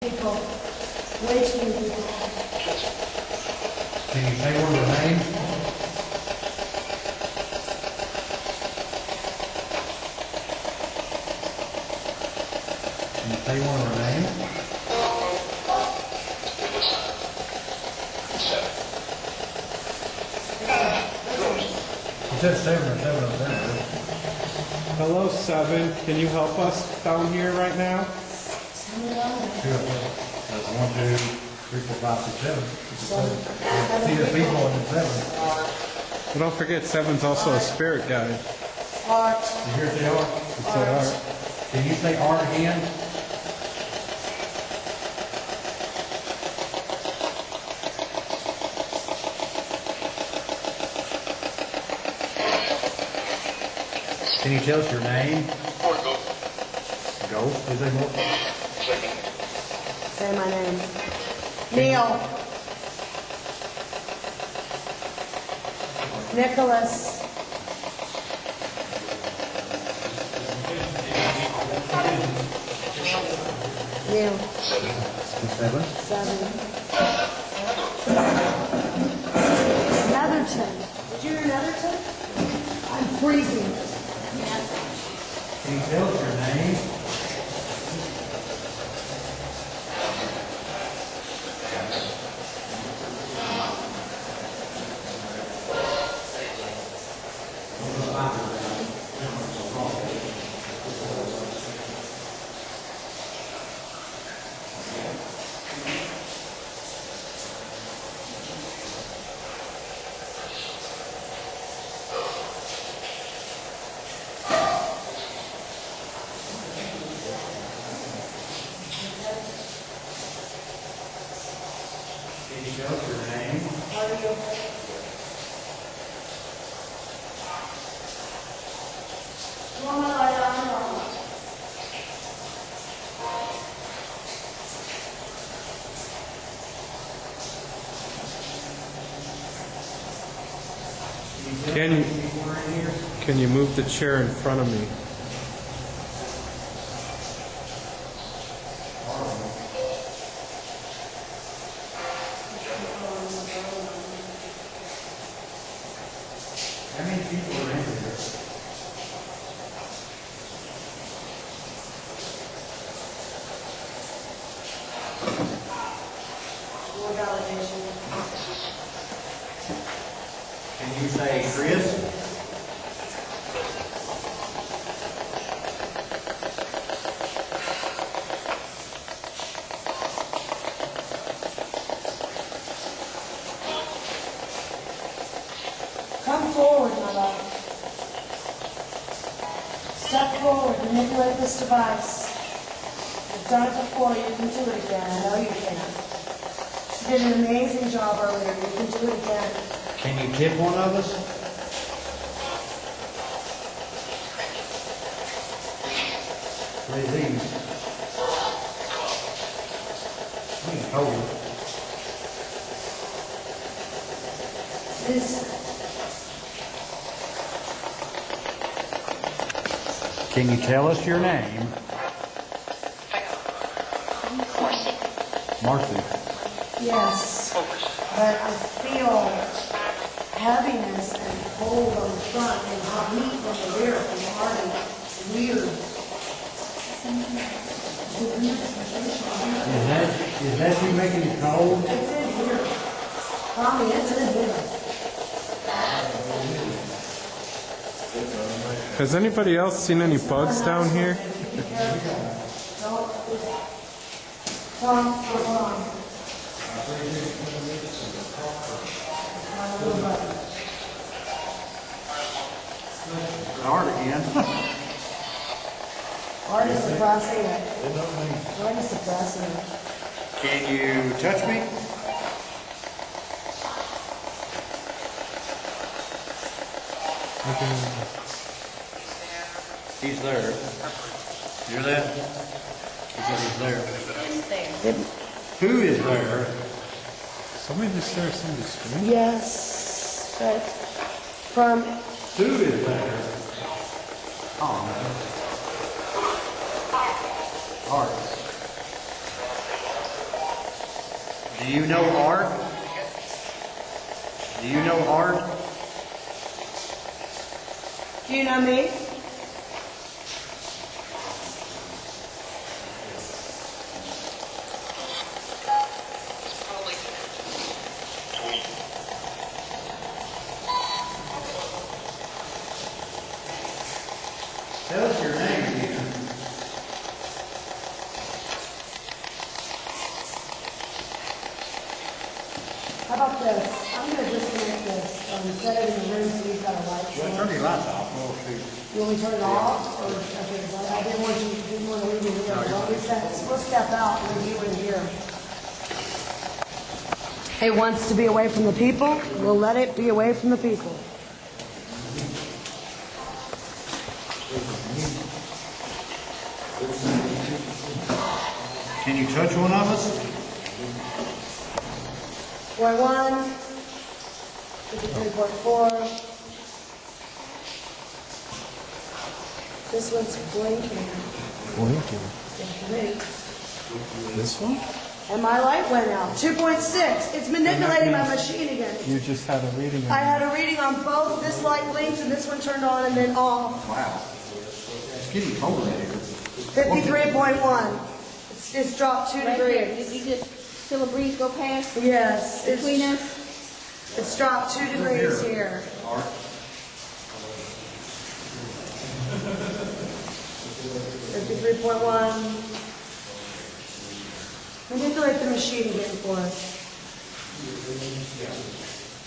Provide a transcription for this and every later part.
People, way too many people. Can you say one of their names? Can you say one of their names? You said 7 or 7 of them. Hello, 7. Can you help us down here right now? 2 of them. That's 1, 2, 3, 4, 5, 6, 7. See the people in the 7. Well, don't forget, 7's also a spirit guide. Art. You hear they are? It's art. Can you say art again? Can you tell us your name? Go. Is that more? Say my name. Neil. Nicholas. Neil. 7. 7. Netherton. Did you hear Netherton? I'm freezing. Can you tell us your name? Can you tell us your name? How are you? You want my light on or off? Can you move the chair in front of me? How many people are in here? More validation. Can you say Chris? Come forward, my love. Step forward, manipulate this device. You've done it before, you can do it again. I know you can. You did an amazing job earlier, you can do it again. Can you tip one of us? What is these? Cold. This, Can you tell us your name? Marcy. yes, but I feel heaviness and cold on the front and hot heat on the rear from the heart. Weird. Is that you making it cold? It's in here. Tommy, it's in here. Has anybody else seen any bugs down here? Tom, hold on. Hard again. Art is suppressing it. Art is suppressing it. Can you touch me? He's there. Hear that? He said he's there. Who is there? Somebody just started somebody screaming. Yes, but from Who is there? Oh, Art. Do you know art? Do you know art? Do you know me? Tell us your name again. How about this? I'm going to disconnect this, set it in the room so you've got a light. Well, turn your lights off. We'll see. You want me to turn it off? Or, okay, 'cause I didn't want you, didn't want to leave me here. We'll step out and leave you in here. It wants to be away from the people. We'll let it be away from the people. Can you touch one of us? Point 1, 53.4. This one's blinking. Blinking. This one? And my light went out. 2.6. It's manipulating my machine again. You just had a reading. I had a reading on both. This light blinked and this one turned on and then off. Wow. It's getting colder in here. 53.1. It's dropped 2 Right here. degrees. You just feel a breeze go past Yes. between us? It's dropped 2 degrees here. Art. 53.1. Manipulate the machine again for us.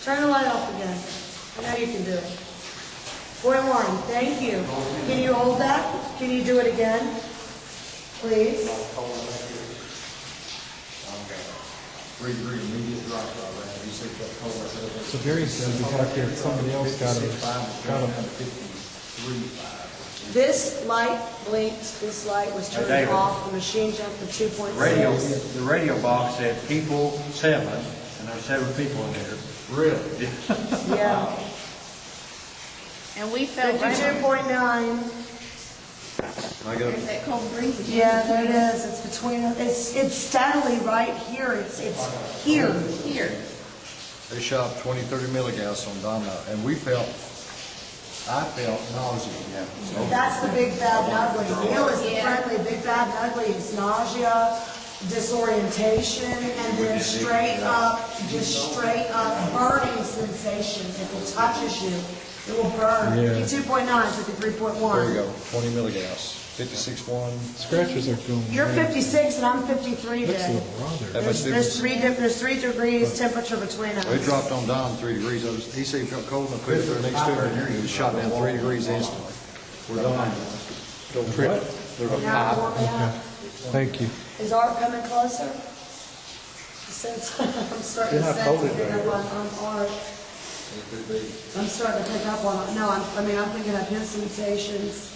Turn the light off again. I know you can do it. Point 1, thank you. Can you hold that? Can you do it again? Please. 3 degree immediate drop right. You see that color. So Gary said we got here, somebody else got a 53. This light blinked. This light was turned David. off. The machine jumped to 2.6. The radio box said people 7, and there's 7 people in there. Really? Yeah. And we felt right 52.9. I got there's that cold breeze again. Yeah, there it is. It's between. It's steadily right here. It's here. Here. They shot 20, 30 milligas on Donna, and I felt nausea. Yeah. So, That's the big bad and ugly. Neil is the friendly. Big bad and ugly is nausea, disorientation, and then straight up burning sensation. If it touches you, it will burn. Yeah. 52.9, 53.1. there you go, 20 milligas. 56.1. scratches are going. You're 56 and I'm 53 Looks a today. little raw there. That much There's difference. 3 degrees temperature between us. It dropped on Don 3 degrees. He said he felt cold, and I put it there next to him, and he was shot down 3 degrees instantly. We're done. There's a Now, pipe. warm it up. Thank you. Is Art coming closer? Since I'm starting to sense to pick up on Art. I'm starting to pick up on, no, I'm picking up his sensations.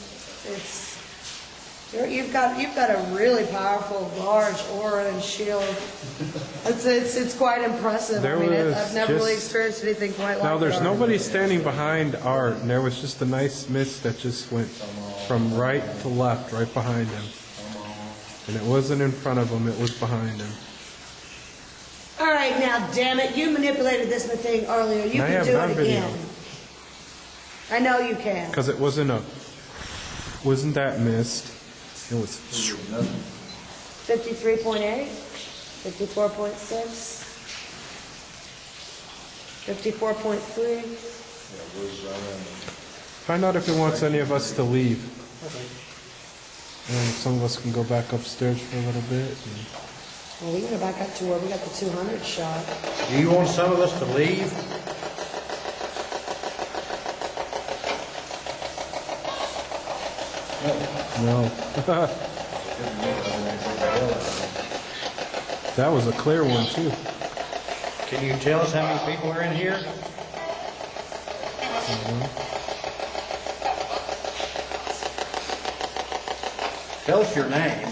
You've got a really powerful, large aura and shield. It's quite impressive. There I mean, was I've never really just- experienced anything quite like that. Now, there's nobody standing behind Art, and there was just a nice mist that just went from right to left, right behind him. And it wasn't in front of him, it was behind him. All right, now, damn it, you manipulated this thing earlier. You I can have do it on it video. again. I know you can. Because it wasn't that mist. It was, 53.8, 54.6, 54.3. find out if it wants any of us to leave. And some of us can go back upstairs for a little bit. Well, we gotta back up to where we got the 200 shot. Do you want some of us to leave? No. That was a clear one, too. Can you tell us how many people are in here? Tell us your name.